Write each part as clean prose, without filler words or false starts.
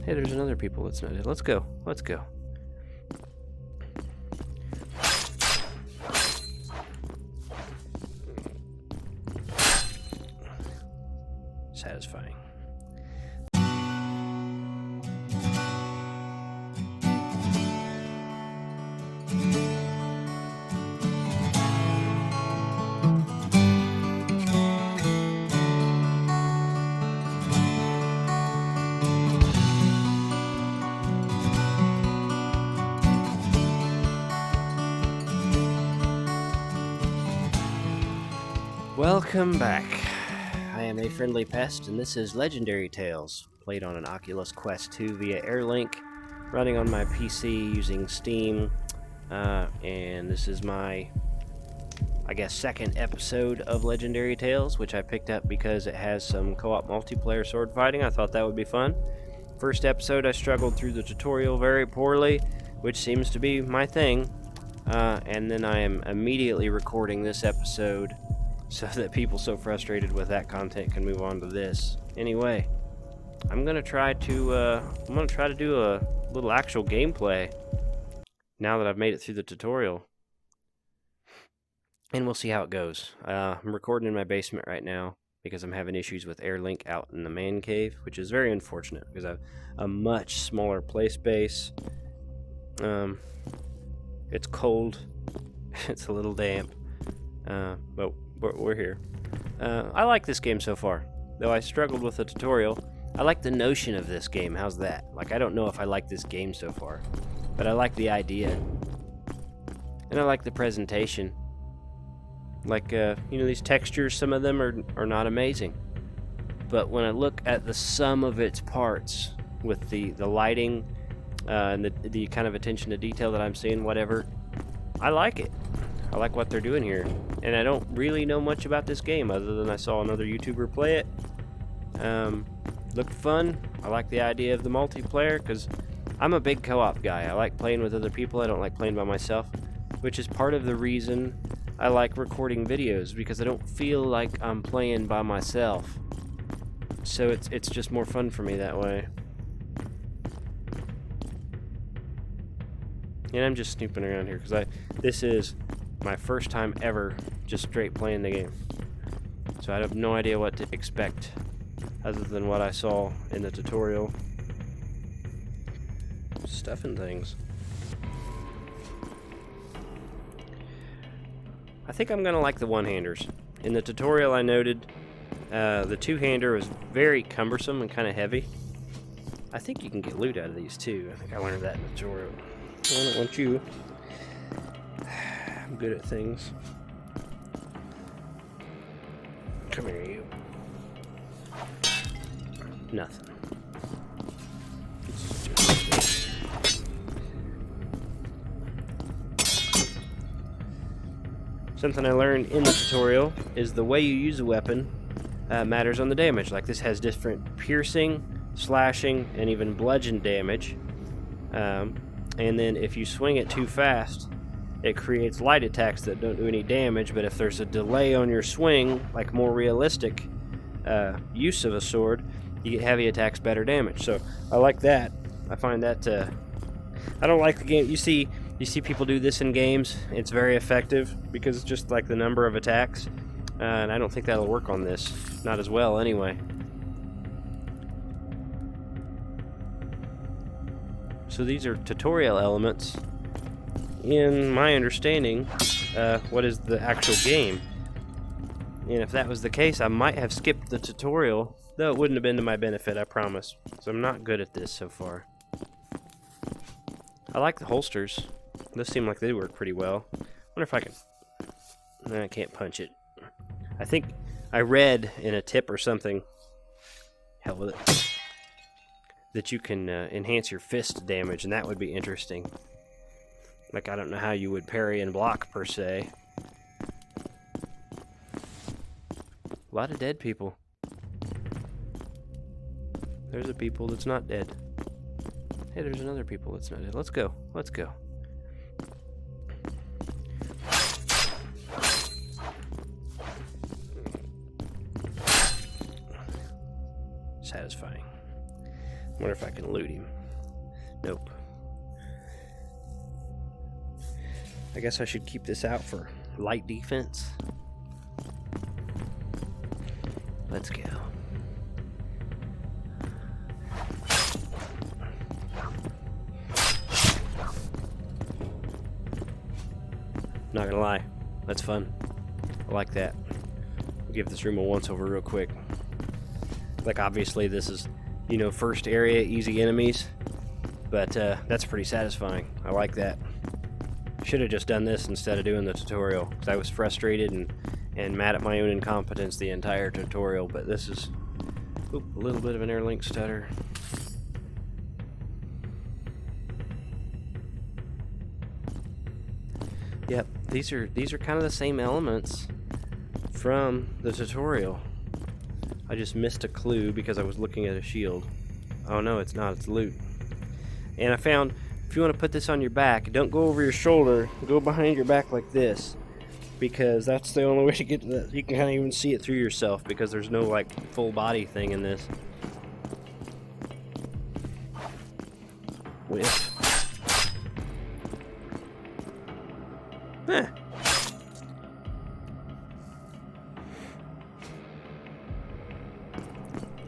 Hey, there's another people that's not dead. Let's go. Let's go. Satisfying. Welcome back. I am a friendly pest, and this is Legendary Tales, played on an Oculus Quest 2 via Airlink, running on my PC using Steam, and this is my, I guess, second episode of Legendary Tales, which I picked up because it has some co-op multiplayer sword fighting. I thought that would be fun. First episode, I struggled through the tutorial very poorly, which seems to be my thing, and then I am immediately recording this episode so that people so frustrated with that content can move on to this. Anyway, I'm gonna try to do a little actual gameplay now that I've made it through the tutorial, and we'll see how it goes. I'm recording in my basement right now because I'm having issues with Airlink out in the man cave, which is very unfortunate because I have a much smaller play space. It's cold, it's a little damp, but we're here. I like this game so far, though I struggled with the tutorial. I like the notion of this game. How's that? Like, I don't know if I like this game so far, but I like the idea. And I like the presentation. Like, these textures, some of them are not amazing. But when I look at the sum of its parts, with the lighting, and the kind of attention to detail that I'm seeing, whatever, I like it. I like what they're doing here, and I don't really know much about this game other than I saw another YouTuber play it. Looked fun. I like the idea of the multiplayer because I'm a big co-op guy. I like playing with other people. I don't like playing by myself, which is part of the reason I like recording videos, because I don't feel like I'm playing by myself. So it's just more fun for me that way. And I'm just snooping around here because this is my first time ever just straight playing the game. So I have no idea what to expect other than what I saw in the tutorial. Stuff and things. I think I'm gonna like the one-handers. In the tutorial I noted the two-hander was very cumbersome and kind of heavy. I think you can get loot out of these too. I think I learned that in the tutorial. I don't want you. I'm good at things. Come here, you. Nothing. Something I learned in the tutorial is the way you use a weapon matters on the damage. Like, this has different piercing, slashing, and even bludgeon damage. And then if you swing it too fast, it creates light attacks that don't do any damage, but if there's a delay on your swing, like more realistic use of a sword, you get heavy attacks, better damage. So I like that. I find that I don't like the game. You see people do this in games. It's very effective because it's just like the number of attacks, and I don't think that'll work on this. Not as well, anyway. So these are tutorial elements. In my understanding, what is the actual game? And if that was the case, I might have skipped the tutorial, though it wouldn't have been to my benefit, I promise. So I'm not good at this so far. I like the holsters. Those seem like they work pretty well. I wonder if I can... No, I can't punch it. I think I read in a tip or something, hell with it, that you can enhance your fist damage, and that would be interesting. Like, I don't know how you would parry and block, per se. A lot of dead people. There's a people that's not dead. Hey, there's another people that's not dead. Let's go. Let's go. Satisfying. Wonder if I can loot him. Nope. I guess I should keep this out for light defense. Let's go. Not gonna lie, that's fun. I like that. I'll give this room a once over real quick. Like, obviously this is, you know, first area, easy enemies, but that's pretty satisfying. I like that. Should have just done this instead of doing the tutorial, because I was frustrated and mad at my own incompetence the entire tutorial, but this is a little bit of an Airlink stutter. Yep, these are kind of the same elements from the tutorial. I just missed a clue because I was looking at a shield. Oh no, it's not, it's loot. And I found, if you want to put this on your back, don't go over your shoulder, go behind your back like this, because that's the only way to get to that. You can kind of even see it through yourself because there's no like full body thing in this. Whiff. Huh.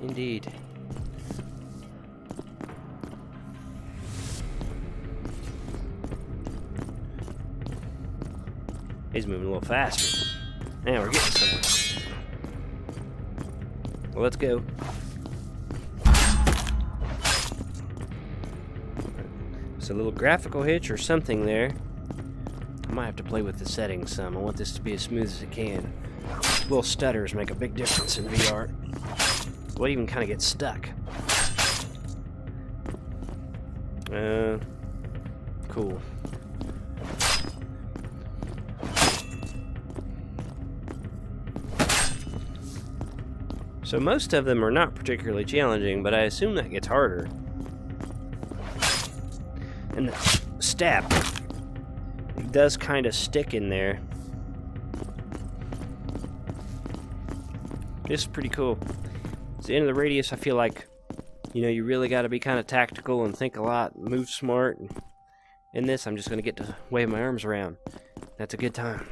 Indeed. He's moving a little faster. Man, we're getting somewhere. Well, let's go. It's a little graphical hitch or something there. I might have to play with the settings some. I want this to be as smooth as it can. Little stutters make a big difference in VR. What even kind of gets stuck? Cool. So most of them are not particularly challenging, but I assume that gets harder. And the stab, it does kind of stick in there. This is pretty cool. At the end of the radius, I feel like, you know, you really got to be kind of tactical and think a lot, move smart. In this, I'm just going to get to wave my arms around. That's a good time.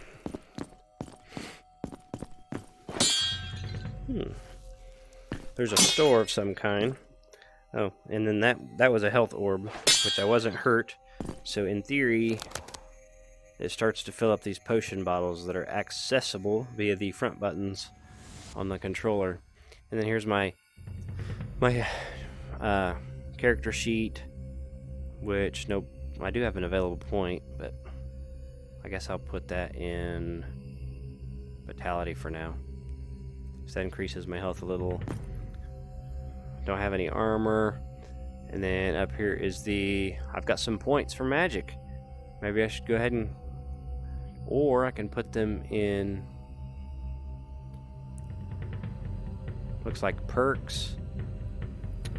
There's a store of some kind. Oh, and then that was a health orb, which I wasn't hurt. So in theory, it starts to fill up these potion bottles that are accessible via the front buttons on the controller. And then here's my character sheet, which, nope, I do have an available point, but I guess I'll put that in Vitality for now. So that increases my health a little. Don't have any armor. And then up here is I've got some points for magic. Maybe I should go ahead and, or I can put them in, looks like perks,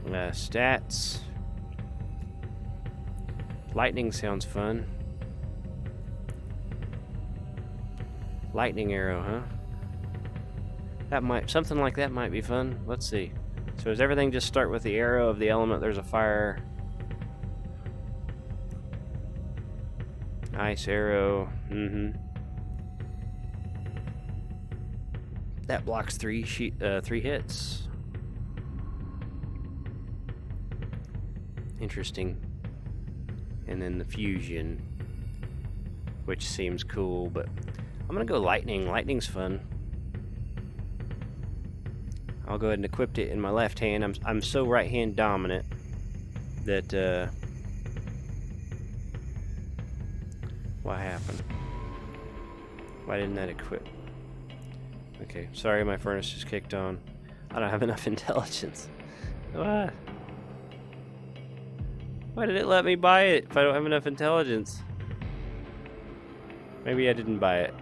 stats. Lightning sounds fun. Lightning arrow, huh? Something like that might be fun. Let's see. So does everything just start with the arrow of the element? There's a fire. Ice arrow. That blocks three hits. Interesting. And then the fusion, which seems cool, but I'm gonna go lightning. Lightning's fun. I'll go ahead and equip it in my left hand. I'm so right hand dominant that what happened? Why didn't that equip? Okay, sorry, my furnace just kicked on. I don't have enough intelligence. What? Why did it let me buy it if I don't have enough intelligence? Maybe I didn't buy it.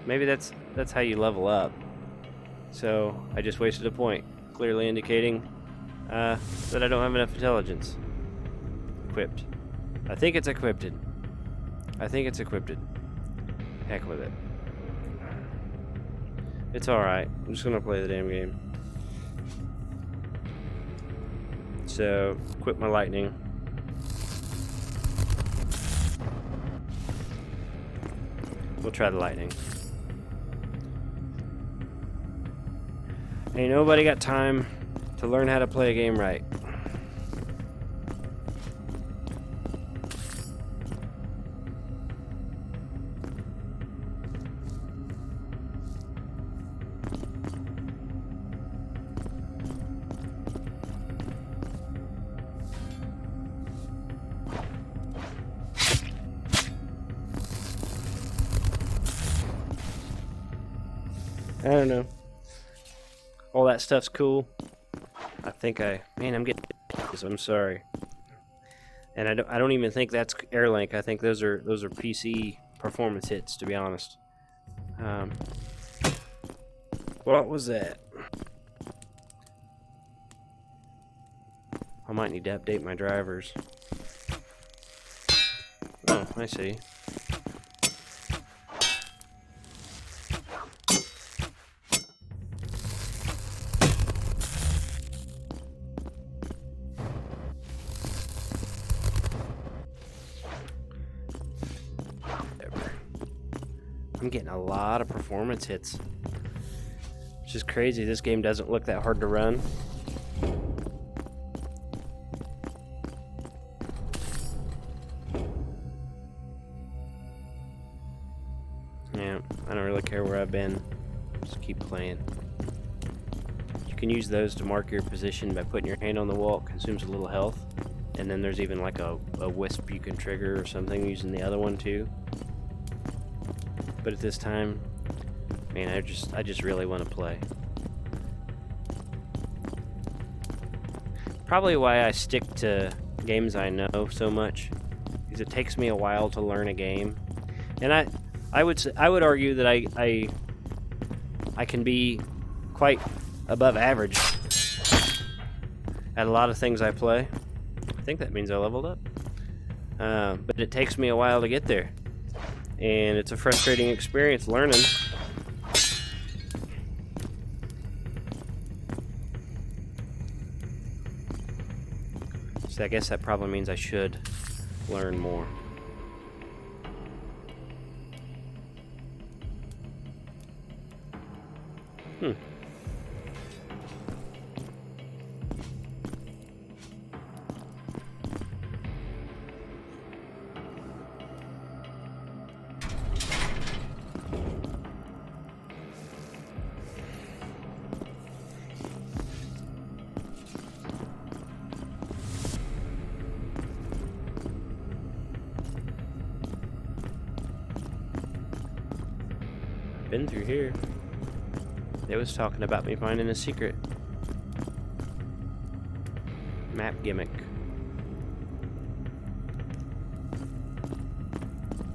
Maybe that's how you level up. So I just wasted a point, clearly indicating that I don't have enough intelligence. Equipped. I think it's equipped. I think it's equipped. Heck with it. It's alright. I'm just gonna play the damn game. So, equip my lightning. We'll try the lightning. Ain't nobody got time to learn how to play a game right. I don't know. All that stuff's cool. Man, I'm getting this. I'm sorry. And I don't even think that's Airlink. I think those are PC performance hits, to be honest. What was that? I might need to update my drivers. Oh, I see. I'm getting a lot of performance hits, which is crazy. This game doesn't look that hard to run. Yeah, I don't really care where I've been. Just keep playing. You can use those to mark your position by putting your hand on the wall. It consumes a little health. And then there's even like a wisp you can trigger or something using the other one too. But at this time, man, I just really want to play. Probably why I stick to games I know so much, because it takes me a while to learn a game. And I would argue that I can be quite above average at a lot of things I play. I think that means I leveled up. But it takes me a while to get there. And it's a frustrating experience learning. So I guess that probably means I should learn more. Been through here. They was talking about me finding a secret map gimmick.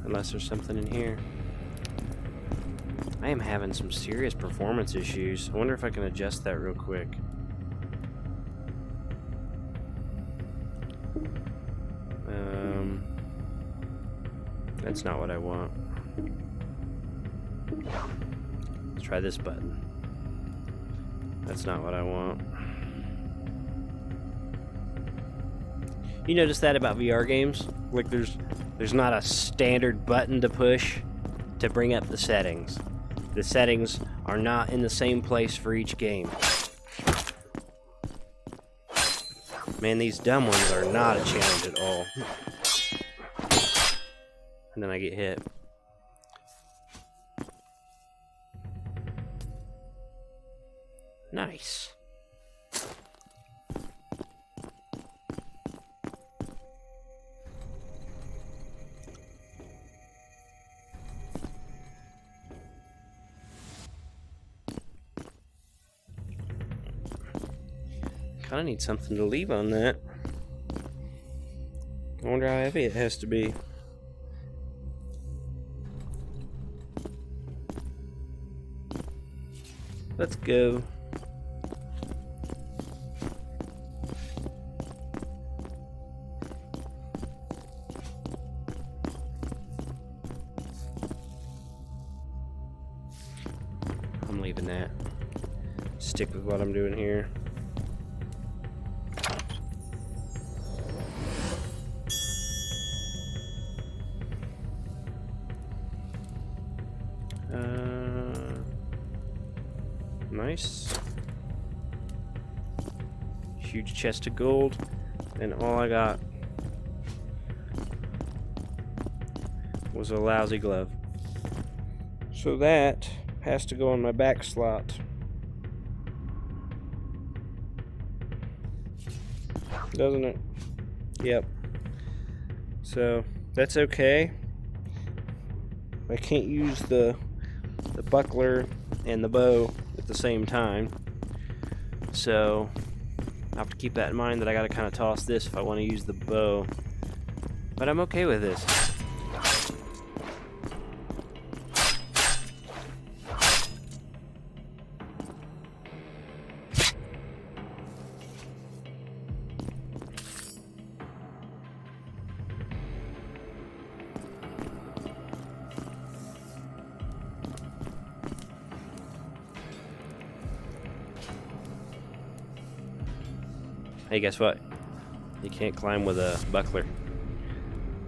Unless there's something in here. I am having some serious performance issues. I wonder if I can adjust that real quick. That's not what I want. Let's try this button. That's not what I want. You notice that about VR games? Like there's not a standard button to push to bring up the settings. The settings are not in the same place for each game. Man, these dumb ones are not a challenge at all. And then I get hit. Nice. Kinda need something to leave on that. I wonder how heavy it has to be. Let's go. I'm leaving that. Stick with what I'm doing here. huge chest of gold, and all I got was a lousy glove. So that has to go on my back slot. Doesn't it? Yep. So that's okay. I can't use the buckler and the bow at the same time. So I have to keep that in mind, that I gotta kind of toss this if I want to use the bow. But I'm okay with this. Hey, guess what? You can't climb with a buckler.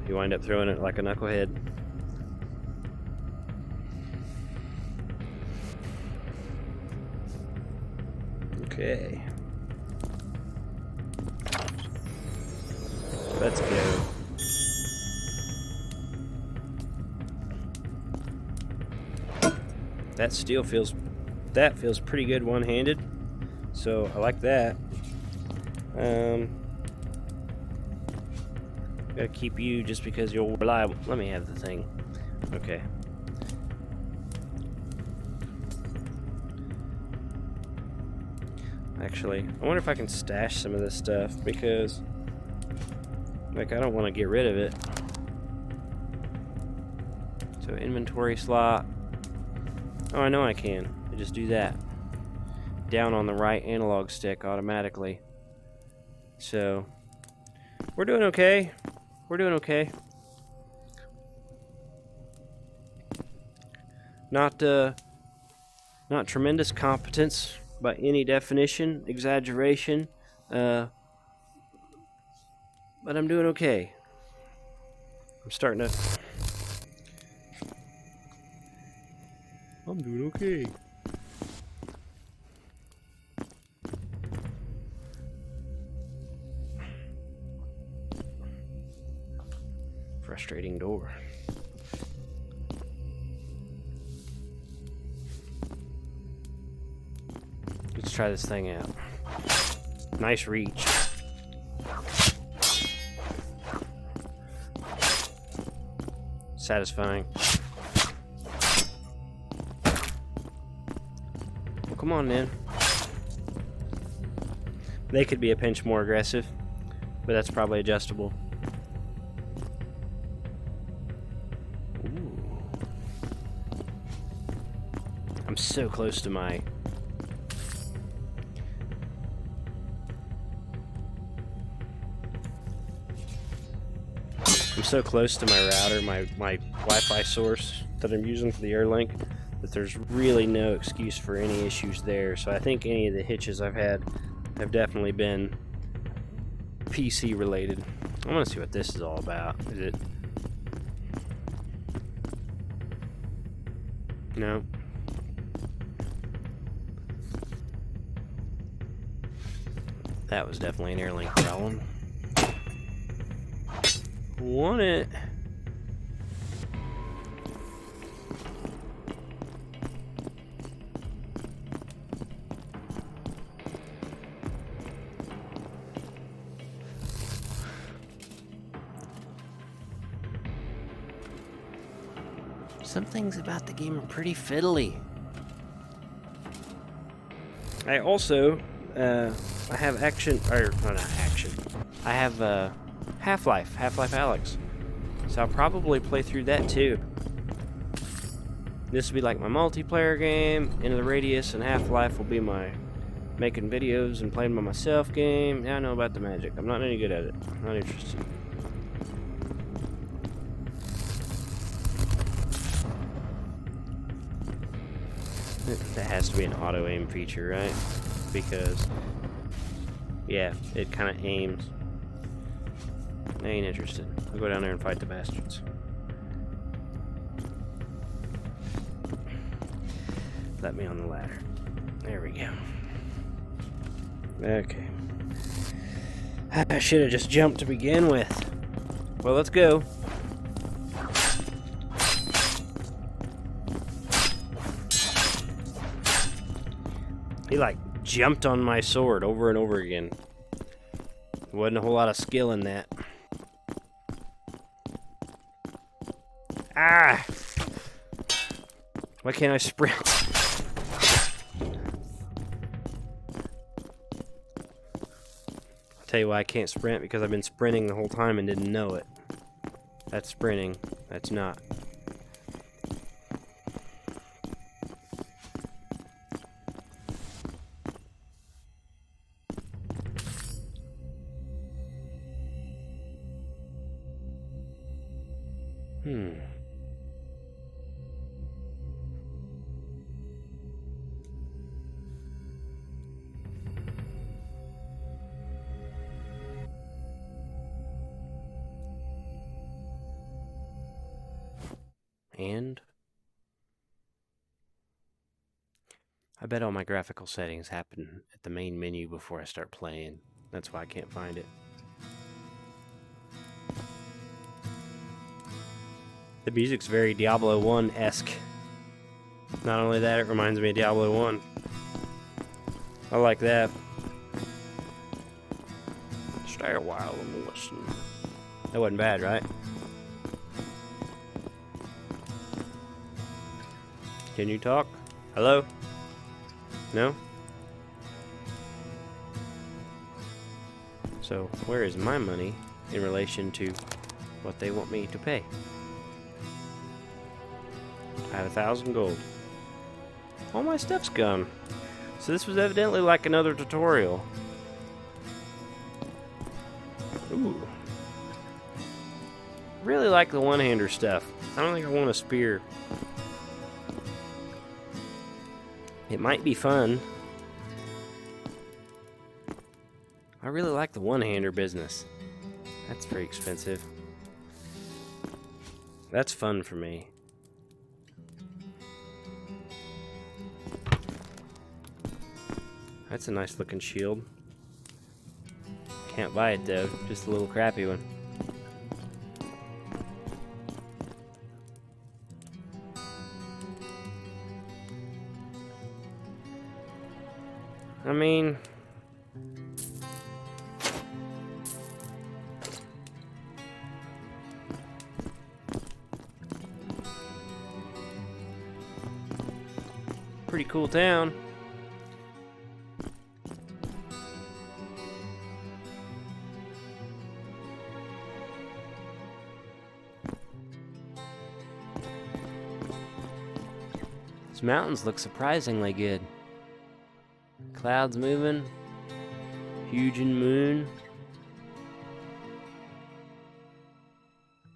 You wind up throwing it like a knucklehead. Okay. Let's go. That steel feels pretty good one-handed. So I like that. Gotta keep you just because you're reliable. Let me have the thing. Okay. Actually, I wonder if I can stash some of this stuff, because like I don't want to get rid of it. So inventory slot. Oh, I know I can. I just do that. Down on the right analog stick automatically. So we're doing okay. We're doing okay. Not tremendous competence by any definition, exaggeration, but I'm doing okay. I'm doing okay. Frustrating door. Let's try this thing out. Nice reach. Satisfying. Well, come on, then. They could be a pinch more aggressive, but that's probably adjustable. I'm so close to my... I'm so close to my router, my Wi-Fi source that I'm using for the Airlink, that there's really no excuse for any issues there. So I think any of the hitches I've had have definitely been PC related. I want to see what this is all about. Is it... No. That was definitely an Airlink problem. Want it. Some things about the game are pretty fiddly. I also, I have action, or no, not action. I have Half-Life Alyx. So I'll probably play through that too. This will be like my multiplayer game. Into the Radius and Half-Life will be my making videos and playing by myself game. Yeah, I know about the magic. I'm not any good at it. I'm not interested. That has to be an auto aim feature, right? Because, yeah, it kind of aims. I ain't interested. I'll go down there and fight the bastards. Let me on the ladder. There we go. Okay. I should have just jumped to begin with. Well, let's go. He like jumped on my sword over and over again. Wasn't a whole lot of skill in that. Ah! Why can't I sprint? I'll tell you why I can't sprint, because I've been sprinting the whole time and didn't know it. That's sprinting. That's not. And I bet all my graphical settings happen at the main menu before I start playing. That's why I can't find it. The music's very Diablo 1-esque. Not only that, it reminds me of Diablo 1. I like that. Stay a while and listen. That wasn't bad, right? Can you talk? Hello? No? So, where is my money in relation to what they want me to pay? I have 1,000 gold. All my stuff's gone. So this was evidently like another tutorial. Ooh. Really like the one-hander stuff. I don't think I want a spear. It might be fun. I really like the one-hander business. That's pretty expensive. That's fun for me. That's a nice looking shield. Can't buy it though, just a little crappy one. I mean, pretty cool town. These mountains look surprisingly good. Clouds moving, huge and moon.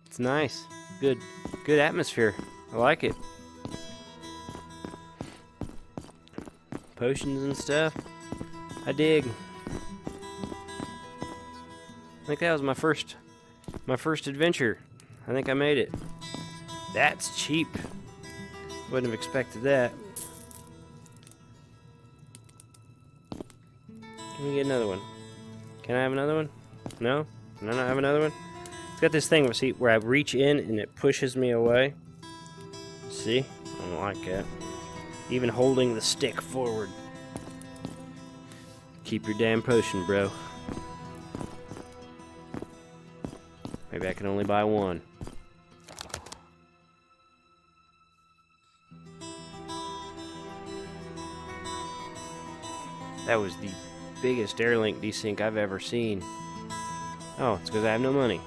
It's nice. Good atmosphere. I like it. Potions and stuff. I dig. I think that was my first adventure. I think I made it. That's cheap. Wouldn't have expected that. Can we get another one? Can I have another one? No? Can I not have another one? It's got this thing, see, where I reach in and it pushes me away. See? I don't like that. Even holding the stick forward. Keep your damn potion, bro. Maybe I can only buy one. That was the biggest Airlink desync I've ever seen. Oh, it's because I have no money.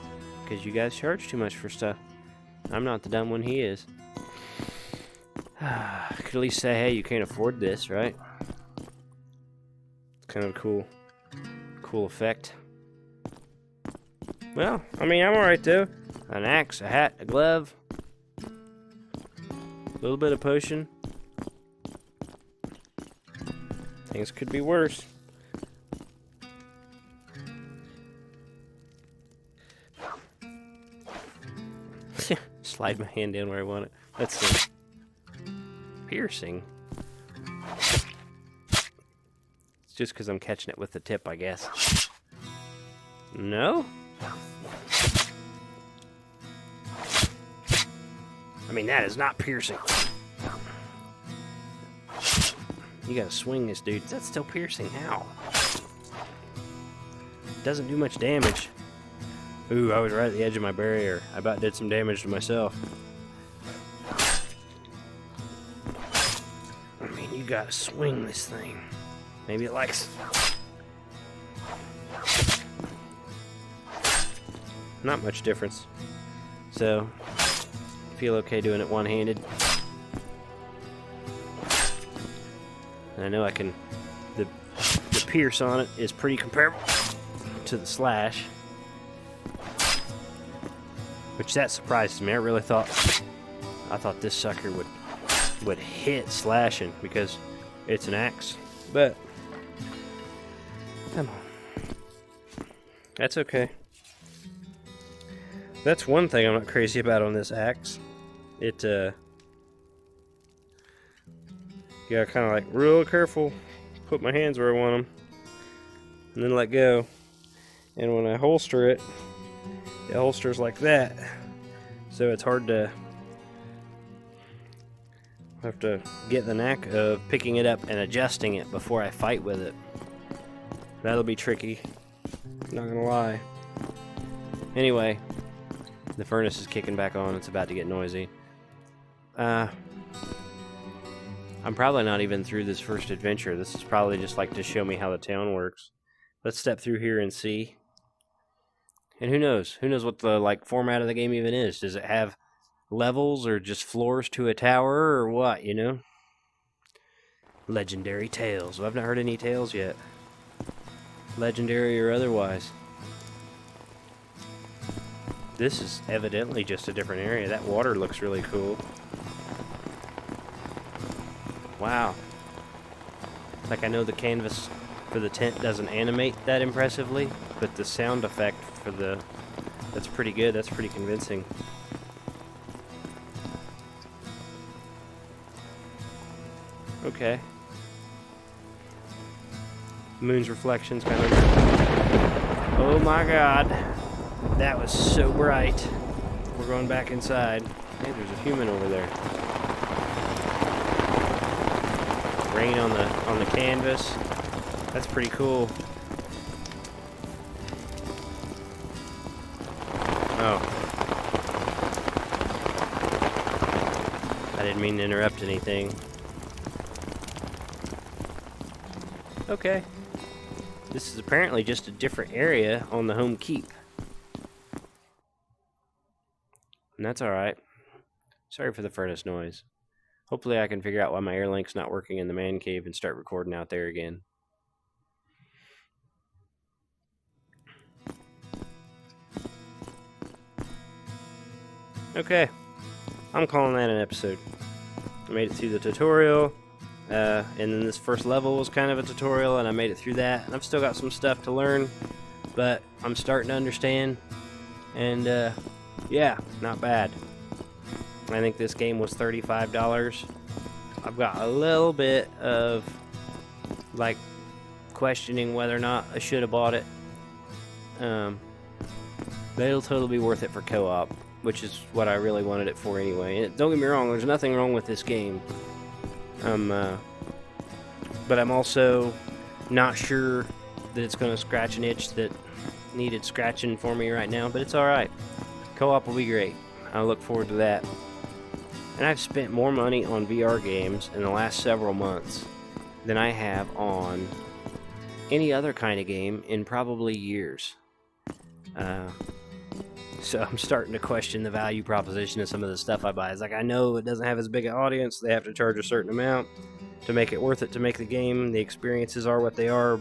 Because you guys charge too much for stuff. I'm not the dumb one, he is. I could at least say, hey, you can't afford this, right? It's kind of cool. Cool effect. Well, I mean, I'm alright though. An axe, a hat, a glove. A little bit of potion. Things could be worse. Slide my hand in where I want it. Let's see. Piercing. It's just because I'm catching it with the tip, I guess. No? I mean, that is not piercing. You gotta swing this, dude. That's still piercing. How? Doesn't do much damage. Ooh, I was right at the edge of my barrier. I about did some damage to myself. I mean, you gotta swing this thing. Maybe it likes... Not much difference. So, feel okay doing it one-handed. And I know I can... The pierce on it is pretty comparable to the slash. Which that surprised me. I really thought... I thought this sucker would hit slashing because it's an axe. But... Come on. That's okay. That's one thing I'm not crazy about on this axe. It, you gotta kind of like real careful, put my hands where I want them, and then let go. And when I holster it, it holsters like that. So it's hard to, I have to get the knack of picking it up and adjusting it before I fight with it. That'll be tricky, not gonna lie. Anyway, the furnace is kicking back on. It's about to get noisy. I'm probably not even through this first adventure. This is probably just like to show me how the town works. Let's step through here and see. And who knows? Who knows what the like format of the game even is? Does it have levels or just floors to a tower or what, you know? Legendary tales. Well, I've not heard any tales yet. Legendary or otherwise. This is evidently just a different area. That water looks really cool. Wow. Like, I know the canvas for the tent doesn't animate that impressively, but the sound effect for the... That's pretty good. That's pretty convincing. Okay. Moon's reflections kind of... Oh my god. That was so bright. We're going back inside. Hey, there's a human over there. Rain on the canvas. That's pretty cool. Oh. I didn't mean to interrupt anything. Okay. This is apparently just a different area on the home keep. And that's alright. Sorry for the furnace noise. Hopefully I can figure out why my Airlink's not working in the man cave and start recording out there again. Okay. I'm calling that an episode. I made it through the tutorial. And then this first level was kind of a tutorial, and I made it through that. And I've still got some stuff to learn, but I'm starting to understand. And, yeah, not bad. I think this game was $35. I've got a little bit of, like, questioning whether or not I should have bought it. But it'll totally be worth it for co-op, which is what I really wanted it for anyway. And don't get me wrong, there's nothing wrong with this game. But I'm also not sure that it's going to scratch an itch that needed scratching for me right now, but it's alright. Co-op will be great. I look forward to that. And I've spent more money on VR games in the last several months than I have on any other kind of game in probably years. So I'm starting to question the value proposition of some of the stuff I buy. It's like, I know it doesn't have as big an audience. They have to charge a certain amount to make it worth it to make the game. The experiences are what they are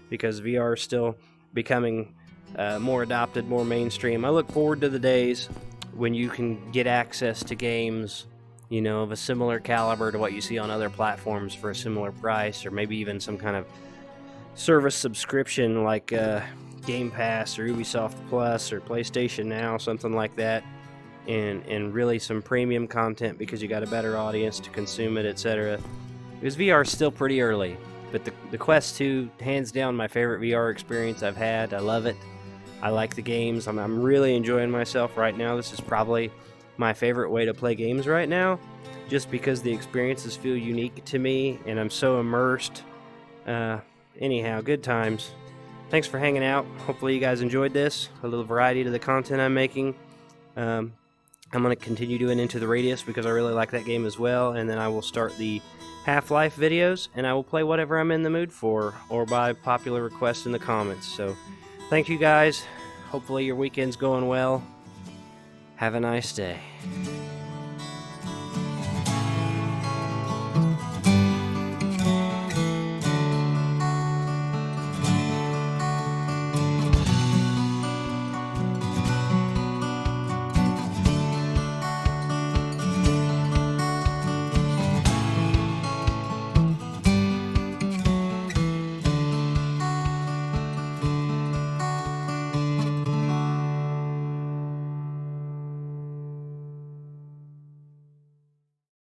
because VR is still becoming more adopted, more mainstream. I look forward to the days when you can get access to games, you know, of a similar caliber to what you see on other platforms for a similar price, or maybe even some kind of service subscription like Game Pass or Ubisoft Plus or PlayStation Now, something like that, and really some premium content because you got a better audience to consume it, etc. Because VR is still pretty early, but the Quest 2, hands down, my favorite VR experience I've had. I love it. I like the games. I'm really enjoying myself right now. This is probably my favorite way to play games right now, just because the experiences feel unique to me and I'm so immersed. Anyhow, good times. Thanks for hanging out. Hopefully you guys enjoyed this. A little variety to the content I'm making. I'm going to continue doing Into the Radius because I really like that game as well, and then I will start the Half-Life videos, and I will play whatever I'm in the mood for, or by popular request in the comments. So, thank you guys. Hopefully your weekend's going well. Have a nice day.